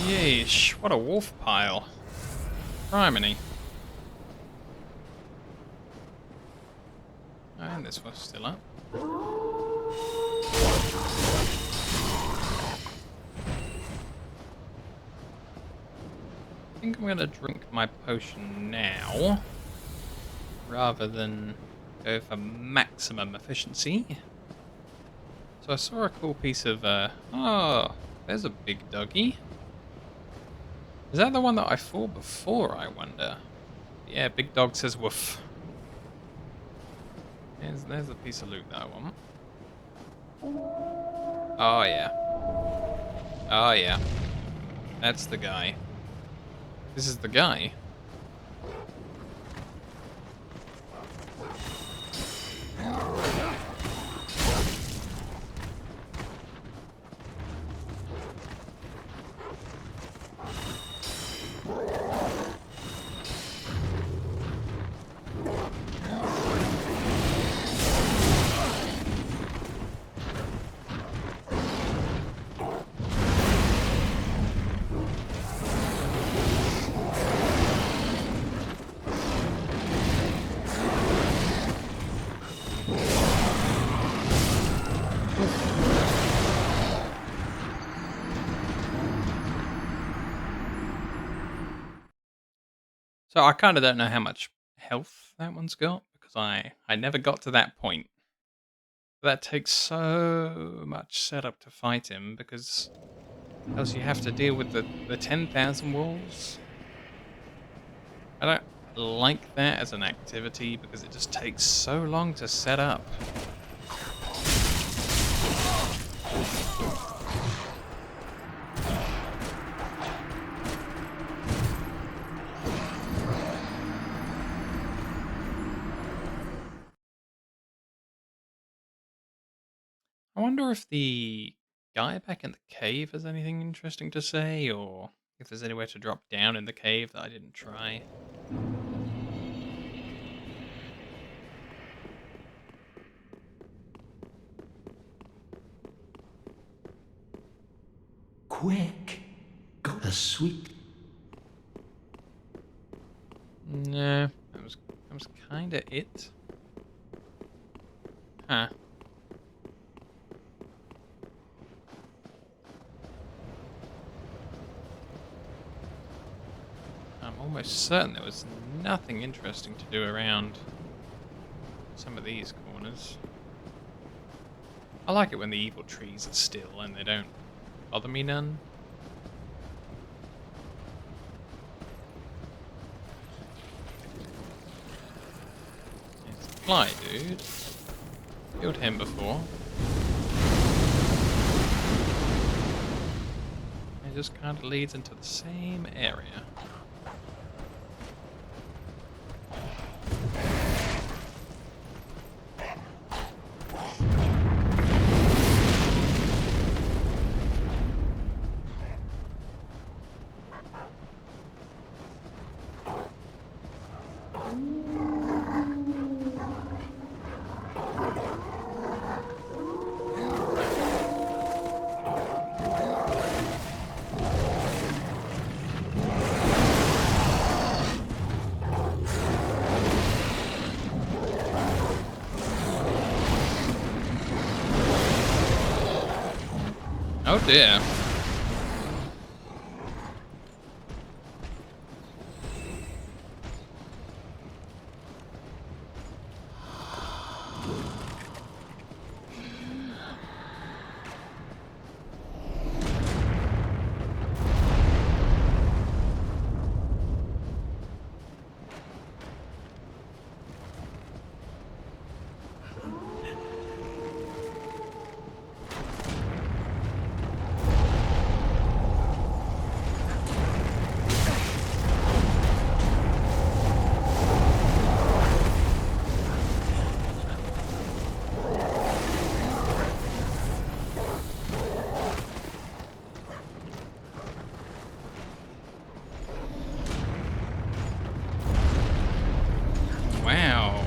Yeesh, what a wolf pile. Criminy. And this one's still up. I think I'm going to drink my potion now, rather than go for maximum efficiency. So I saw a cool piece of, oh, there's a big doggy. Is that the one that I fought before, I wonder? Yeah, big dog says woof. There's a piece of loot that I want. Oh yeah. Oh yeah. That's the guy. This is the guy. So I kind of don't know how much health that one's got, because I never got to that point. That takes so much setup to fight him, because else you have to deal with the 10,000 wolves. I don't like that as an activity because it just takes so long to set up. I wonder if the guy back in the cave has anything interesting to say, or if there's anywhere to drop down in the cave that I didn't try. Quick, got a sweet. No, that was kind of it. Huh. I'm almost certain there was nothing interesting to do around some of these corners. I like it when the evil trees are still and they don't bother me none. It's a fly, dude. Killed him before. It just kind of leads into the same area. Oh dear. Wow.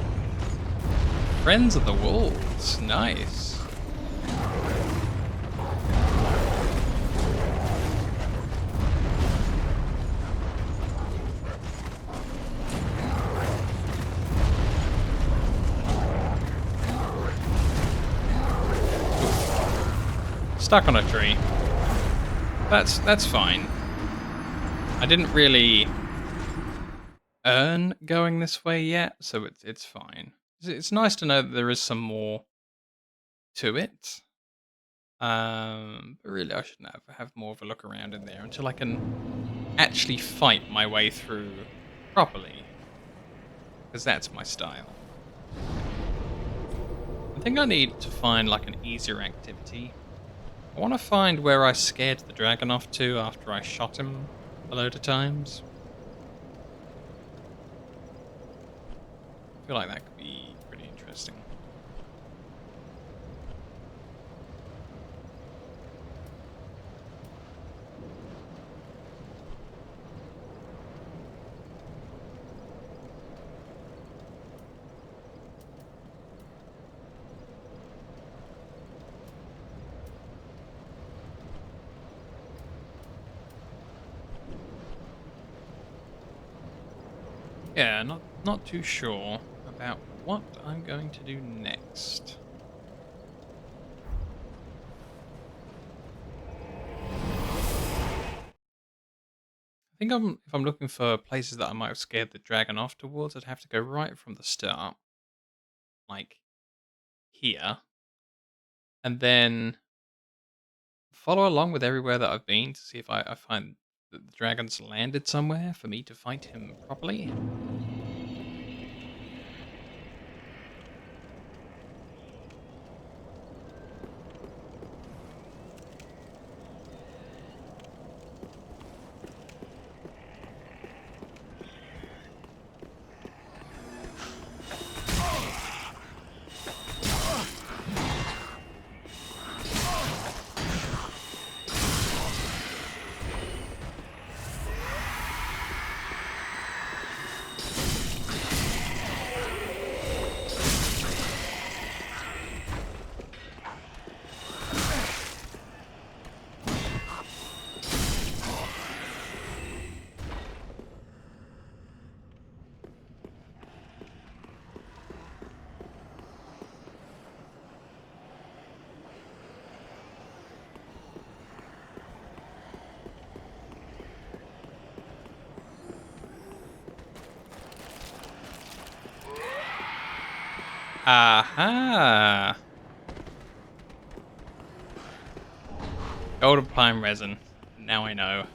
Friends of the Wolves. Nice. stuck on a tree. That's fine. I didn't really earn going this way yet, so it's fine. It's nice to know that there is some more to it. But really, I should have more of a look around in there until I can actually fight my way through properly, because that's my style. I think I need to find like an easier activity. I want to find where I scared the dragon off to after I shot him a load of times. I feel like that could be pretty interesting. Yeah, not too sure about what I'm going to do next. I think if I'm looking for places that I might have scared the dragon off towards, I'd have to go right from the start, like here, and then follow along with everywhere that I've been to see if I find that the dragon's landed somewhere for me to fight him properly. Aha! Golden pine resin. Now I know.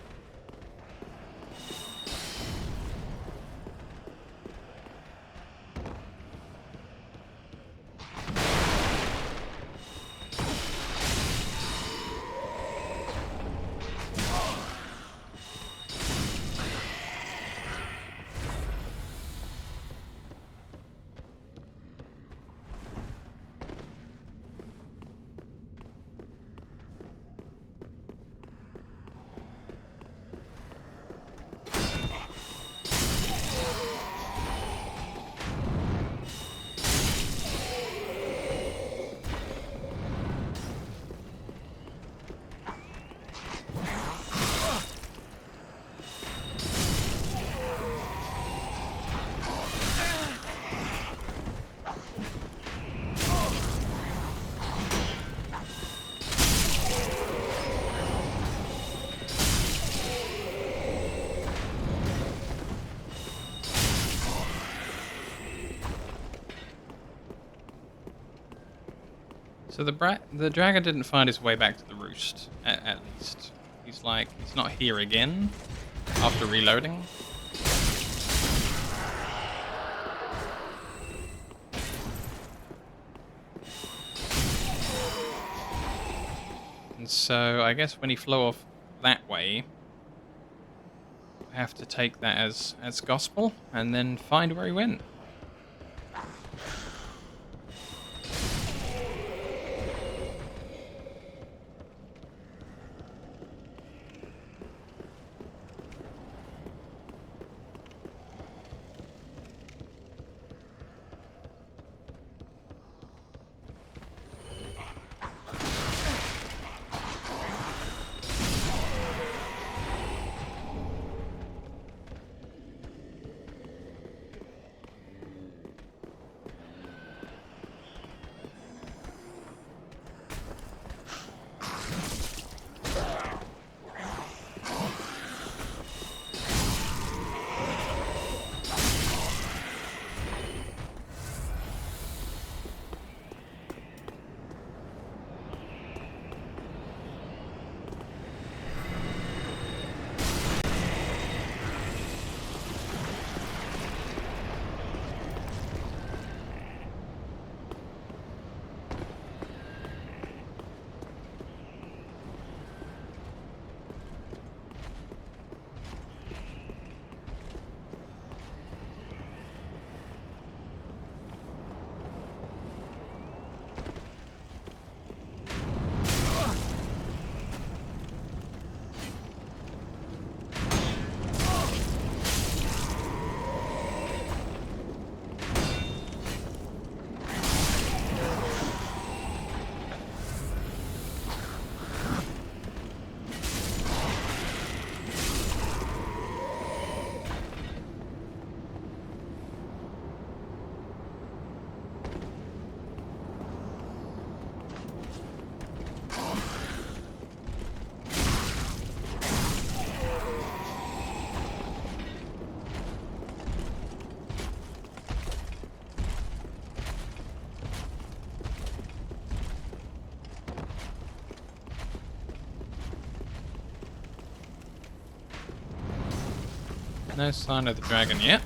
So the dragon didn't find his way back to the roost, at least. He's not here again after reloading. And so I guess when he flew off that way, I have to take that as gospel and then find where he went. No sign of the dragon yet.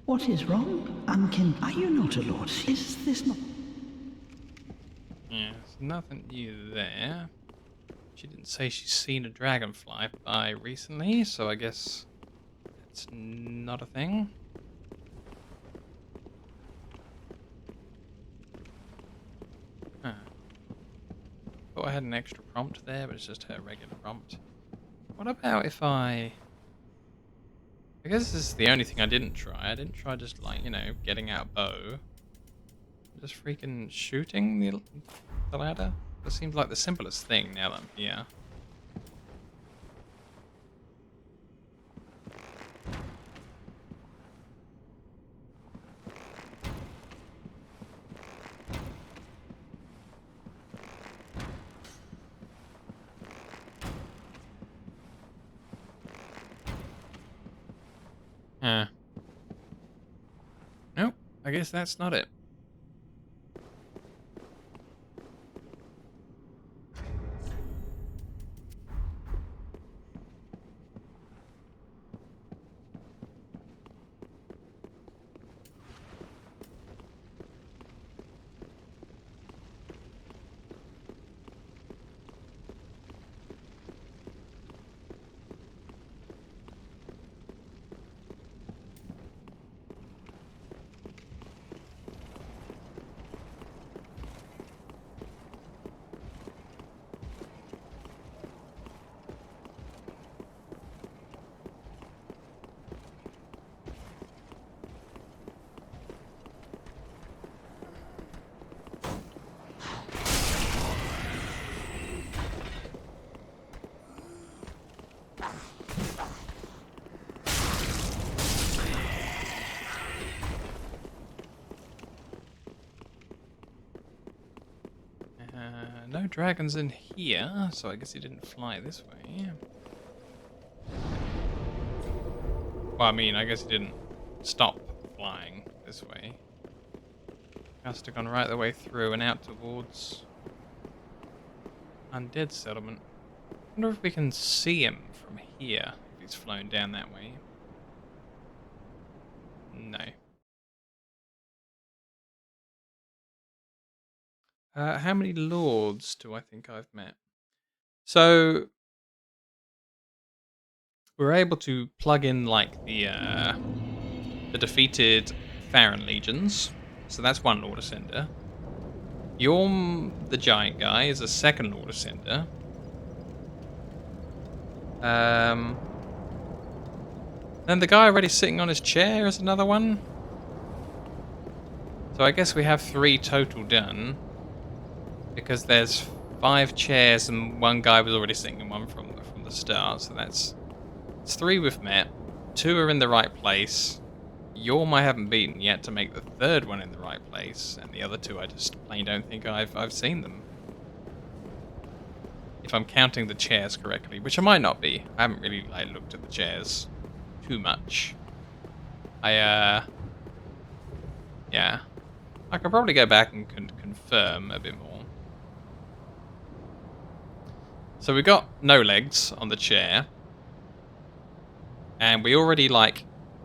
What is wrong? Are you not a lord? Is this not... Yeah, there's nothing new there. She didn't say she's seen a dragonfly by recently, so I guess that's not a thing. Huh. Thought I had an extra prompt there, but it's just her regular prompt. What about if I guess this is the only thing I didn't try. I didn't try just like, getting out a bow. Just freaking shooting the ladder? That seems like the simplest thing now that I'm here. Nope, I guess that's not it. No dragons in here, so I guess he didn't fly this way. Well, I mean, I guess he didn't stop flying this way. Must have gone right the way through and out towards Undead Settlement. I wonder if we can see him from here, if he's flown down that way. No. How many lords do I think I've met? So we're able to plug in like the defeated Farron legions. So that's one Lord Ascender. Yorm, the giant guy, is a second Lord Ascender. Then the guy already sitting on his chair is another one. So I guess we have 3 total done. Because there's 5 chairs and one guy was already sitting in one from the start. So it's 3 we've met. 2 are in the right place. Yorm I haven't beaten yet to make the 3rd one in the right place. And the other 2 I just plain don't think I've seen them. If I'm counting the chairs correctly, which I might not be. I haven't really looked at the chairs too much. Yeah. I could probably go back and confirm a bit more. So we got no legs on the chair. And we already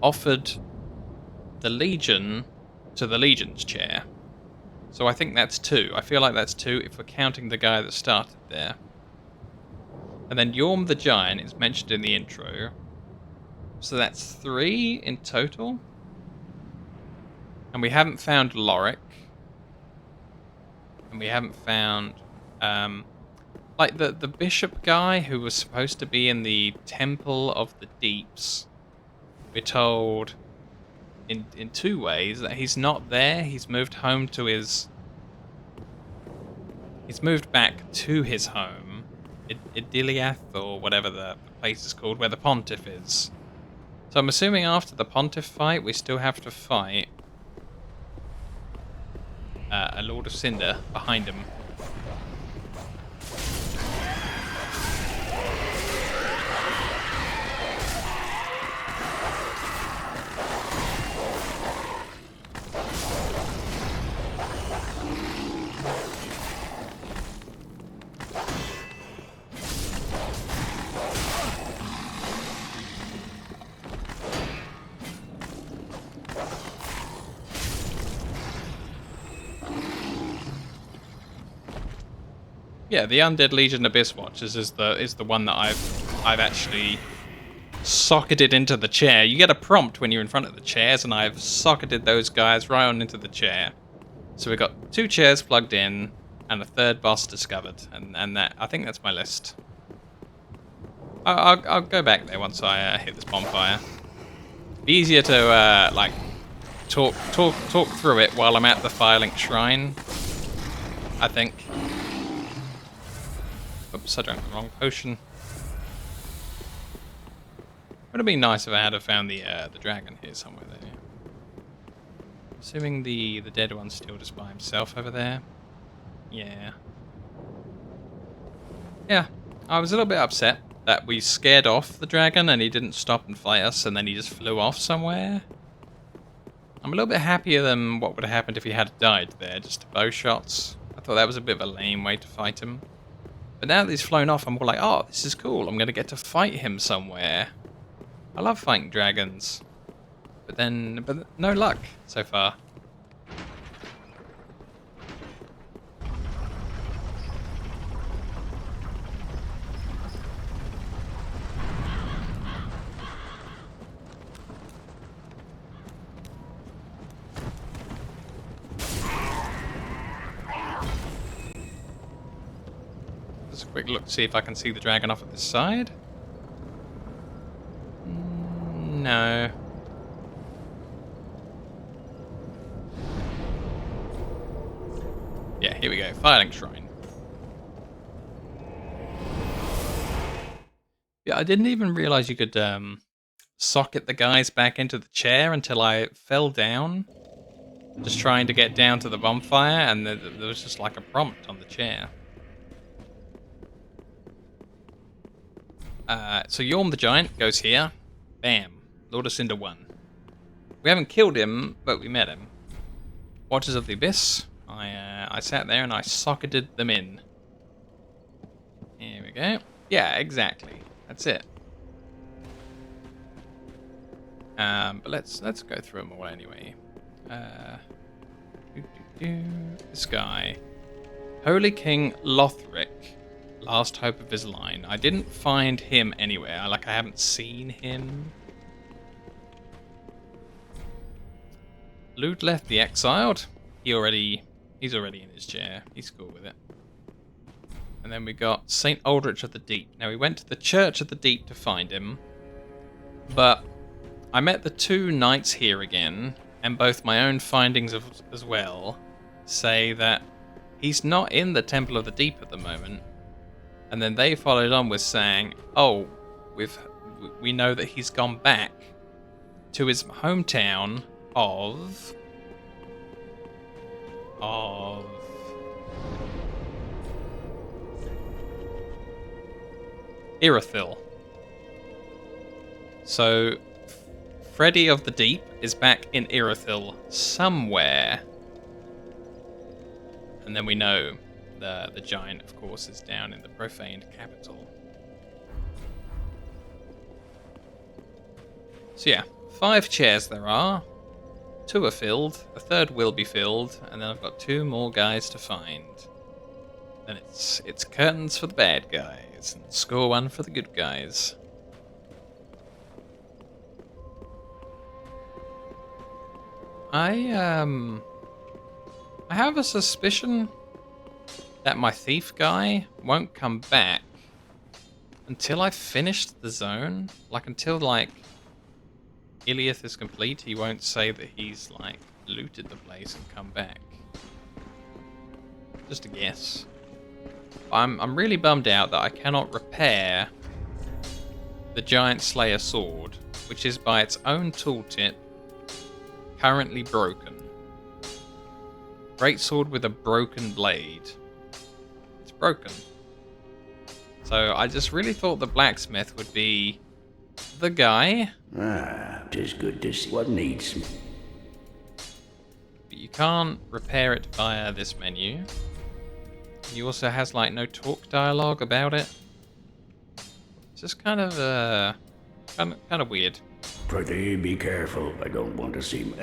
offered the Legion to the Legion's chair. So I think that's 2. I feel like that's 2 if we're counting the guy that started there. And then Yorm the Giant is mentioned in the intro. So that's 3 in total. And we haven't found Lorik. And we haven't found... like the bishop guy who was supposed to be in the Temple of the Deeps. We're told in 2 ways that he's not there. He's moved home to his... He's moved back to his home, Idiliath, or whatever the place is called, where the Pontiff is. So I'm assuming after the Pontiff fight, we still have to fight a Lord of Cinder behind him. Yeah, the Undead Legion Abyss Watchers is the one that I've actually socketed into the chair. You get a prompt when you're in front of the chairs, and I've socketed those guys right on into the chair. So we've got 2 chairs plugged in, and a 3rd boss discovered, and that I think that's my list. I'll go back there once I hit this bonfire. Be easier to like talk through it while I'm at the Firelink Shrine, I think. Oops, I drank the wrong potion. Would have been nice if I had found the dragon here somewhere there. Assuming the dead one's still just by himself over there. Yeah. Yeah, I was a little bit upset that we scared off the dragon and he didn't stop and fight us, and then he just flew off somewhere. I'm a little bit happier than what would have happened if he had died there, just bow shots. I thought that was a bit of a lame way to fight him. But now that he's flown off, I'm more like, oh, this is cool. I'm going to get to fight him somewhere. I love fighting dragons. But no luck so far. Just a quick look to see if I can see the dragon off at this side. No. Yeah, here we go. Firelink Shrine. Yeah, I didn't even realize you could socket the guys back into the chair until I fell down. Just trying to get down to the bonfire, and there was just like a prompt on the chair. So Yorm the Giant goes here. Bam. Lord of Cinder 1. We haven't killed him, but we met him. Watchers of the Abyss. I sat there and I socketed them in. Here we go. Yeah, exactly. That's it. But let's go through them all anyway. This guy. Holy King Lothric. Last hope of his line. I didn't find him anywhere. I haven't seen him. Ludleth the Exiled. He's already in his chair. He's cool with it. And then we got Saint Aldrich of the Deep. Now we went to the Church of the Deep to find him, but I met the 2 knights here again, and both my own findings as well say that he's not in the Temple of the Deep at the moment. And then they followed on with saying, "Oh, we know that he's gone back to his hometown of Irithyll." So Freddy of the Deep is back in Irithyll somewhere. And then we know the giant, of course, is down in the profaned capital. So yeah, 5 chairs there are. 2 are filled, a third will be filled, and then I've got 2 more guys to find. Then it's curtains for the bad guys, and score 1 for the good guys. I have a suspicion that my thief guy won't come back until I've finished the zone. Like, until, like, Iliath is complete, he won't say that he's, like, looted the place and come back. Just a guess. I'm really bummed out that I cannot repair the Giant Slayer sword, which is by its own tooltip currently broken. Great sword with a broken blade. It's broken. So I just really thought the blacksmith would be the guy. Ah, 'tis good to see what needs. But you can't repair it via this menu. He also has like no talk dialogue about it. It's just kind of kind of weird. Pretty be careful. I don't want to see.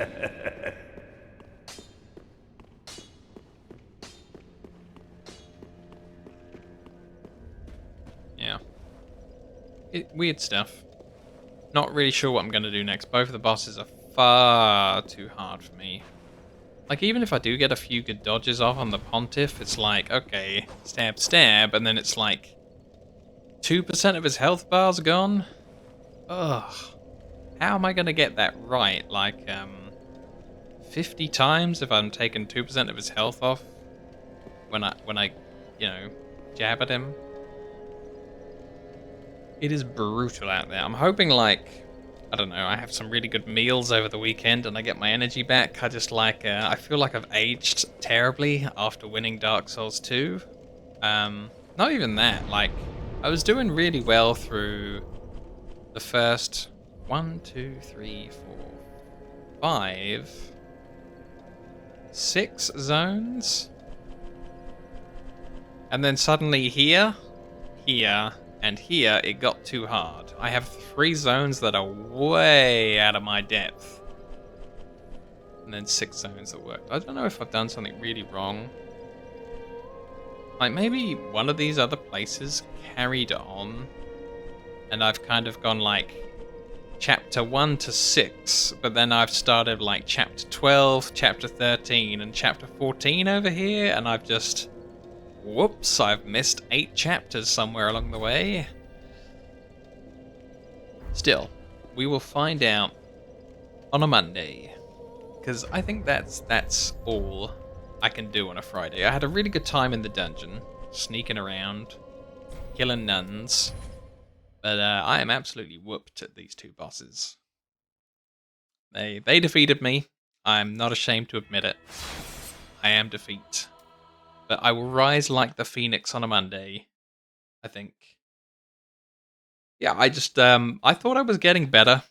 Yeah. Weird stuff. Not really sure what I'm going to do next. Both of the bosses are far too hard for me. Like, even if I do get a few good dodges off on the Pontiff, it's like, okay, stab, stab, and then it's like 2% of his health bar's gone? Ugh. How am I going to get that right? Like, 50 times if I'm taking 2% of his health off when I, you know, jab at him? It is brutal out there. I'm hoping, like, I don't know, I have some really good meals over the weekend and I get my energy back. I just like, I feel like I've aged terribly after winning Dark Souls 2. Not even that, like, I was doing really well through the first 1, 2, 3, 4, 5, 6 zones. And then suddenly here, and here, it got too hard. I have 3 zones that are way out of my depth. And then 6 zones that worked. I don't know if I've done something really wrong. Like, maybe one of these other places carried on. And I've kind of gone, like, chapter 1 to 6. But then I've started, like, chapter 12, chapter 13, and chapter 14 over here. And I've just... Whoops, I've missed 8 chapters somewhere along the way. Still, we will find out on a Monday. Because I think that's all I can do on a Friday. I had a really good time in the dungeon, sneaking around, killing nuns. But I am absolutely whooped at these 2 bosses. They defeated me. I'm not ashamed to admit it. I am defeat. But I will rise like the phoenix on a Monday, I think. Yeah, I just, I thought I was getting better,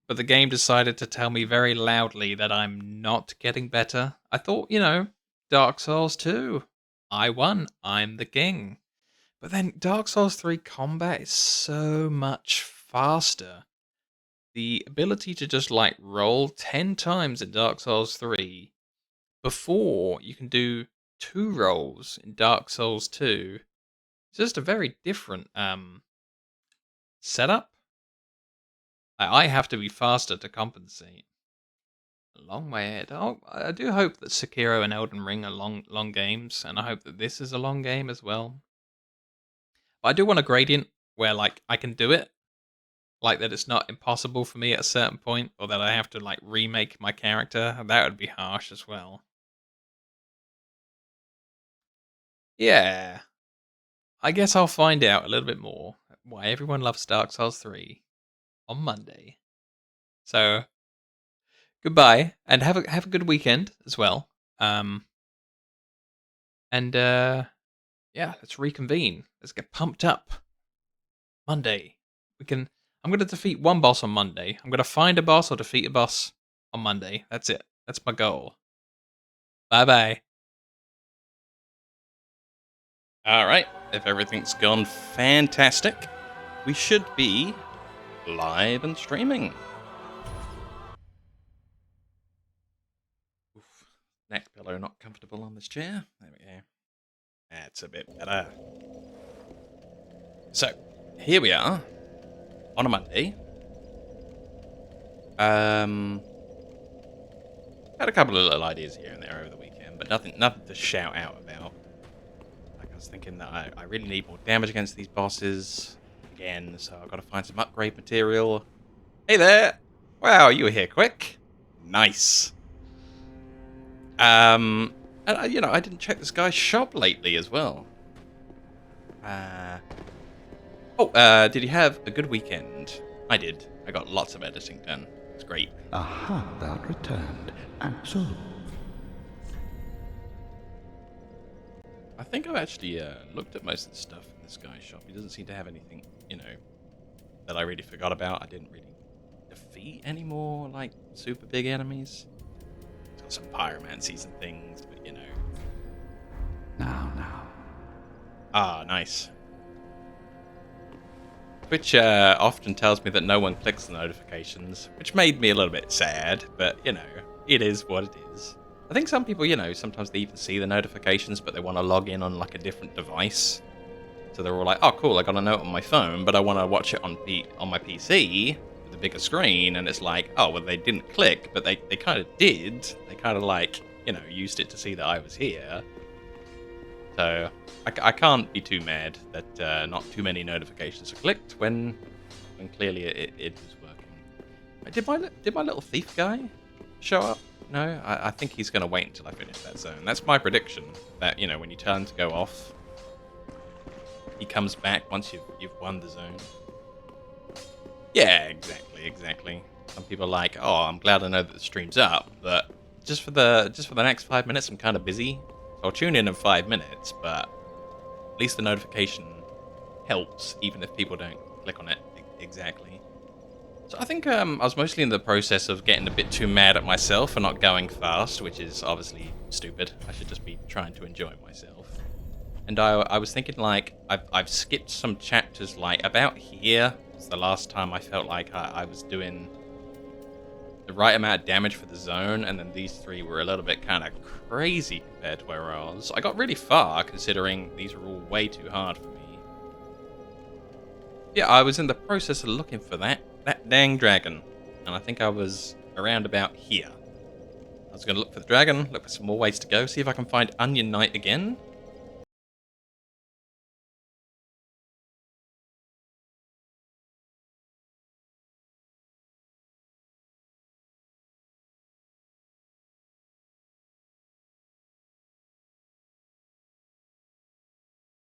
but the game decided to tell me very loudly that I'm not getting better. I thought, you know, Dark Souls 2. I won. I'm the king. But then Dark Souls 3 combat is so much faster. The ability to just, like, roll 10 times in Dark Souls 3 before you can do 2 rolls in Dark Souls 2. It's just a very different setup. I have to be faster to compensate. A long way ahead. Oh, I do hope that Sekiro and Elden Ring are long games, and I hope that this is a long game as well. But I do want a gradient where, like, I can do it. Like, that it's not impossible for me at a certain point, or that I have to, like, remake my character. That would be harsh as well. Yeah. I guess I'll find out a little bit more why everyone loves Dark Souls 3 on Monday. So, goodbye, and have a good weekend as well. And yeah, let's reconvene. Let's get pumped up. Monday. I'm gonna defeat one boss on Monday. I'm gonna find a boss or defeat a boss on Monday. That's it. That's my goal. Bye bye. Alright, if everything's gone fantastic, we should be live and streaming. pillow not comfortable on this chair. There we go. That's a bit better. So, here we are on a Monday. Had a couple of little ideas here and there over the weekend, but nothing to shout out about. Like I was thinking that I really need more damage against these bosses again, so I've got to find some upgrade material. Hey there! Wow, you were here quick. Nice. And I didn't check this guy's shop lately as well. Did you have a good weekend? I did. I got lots of editing done. It's great. Aha, thou returned. And so, I think I've actually looked at most of the stuff in this guy's shop. He doesn't seem to have anything, that I really forgot about. I didn't really defeat any more, like, super big enemies. He's got some pyromancies and things, but, now. Ah, nice. Which often tells me that no one clicks the notifications, which made me a little bit sad, but, it is what it is. I think some people, sometimes they even see the notifications, but they want to log in on, like, a different device. So they're all like, oh, cool, I got a note on my phone, but I want to watch it on my PC with a bigger screen, and it's like, oh, well, they didn't click, but they kind of did. They kind of, like, used it to see that I was here. So I can't be too mad that not too many notifications are clicked when clearly it is working. Did my little thief guy show up? No, I think he's going to wait until I finish that zone. That's my prediction. That when you turn to go off, he comes back once you've won the zone. Yeah, exactly. Some people are like, oh, I'm glad I know that the stream's up, but just for the next 5 minutes, I'm kind of busy. So I'll tune in 5 minutes, but at least the notification helps, even if people don't click on it exactly. So I think I was mostly in the process of getting a bit too mad at myself for not going fast, which is obviously stupid. I should just be trying to enjoy myself. And I was thinking, like, I've skipped some chapters, like, about here. It's the last time I felt like I was doing the right amount of damage for the zone, and then these three were a little bit kind of crazy compared to where I was. I got really far, considering these were all way too hard for me. Yeah, I was in the process of looking for that dang dragon, and I think I was around about here. I was going to look for the dragon, look for some more ways to go, see if I can find Onion Knight again.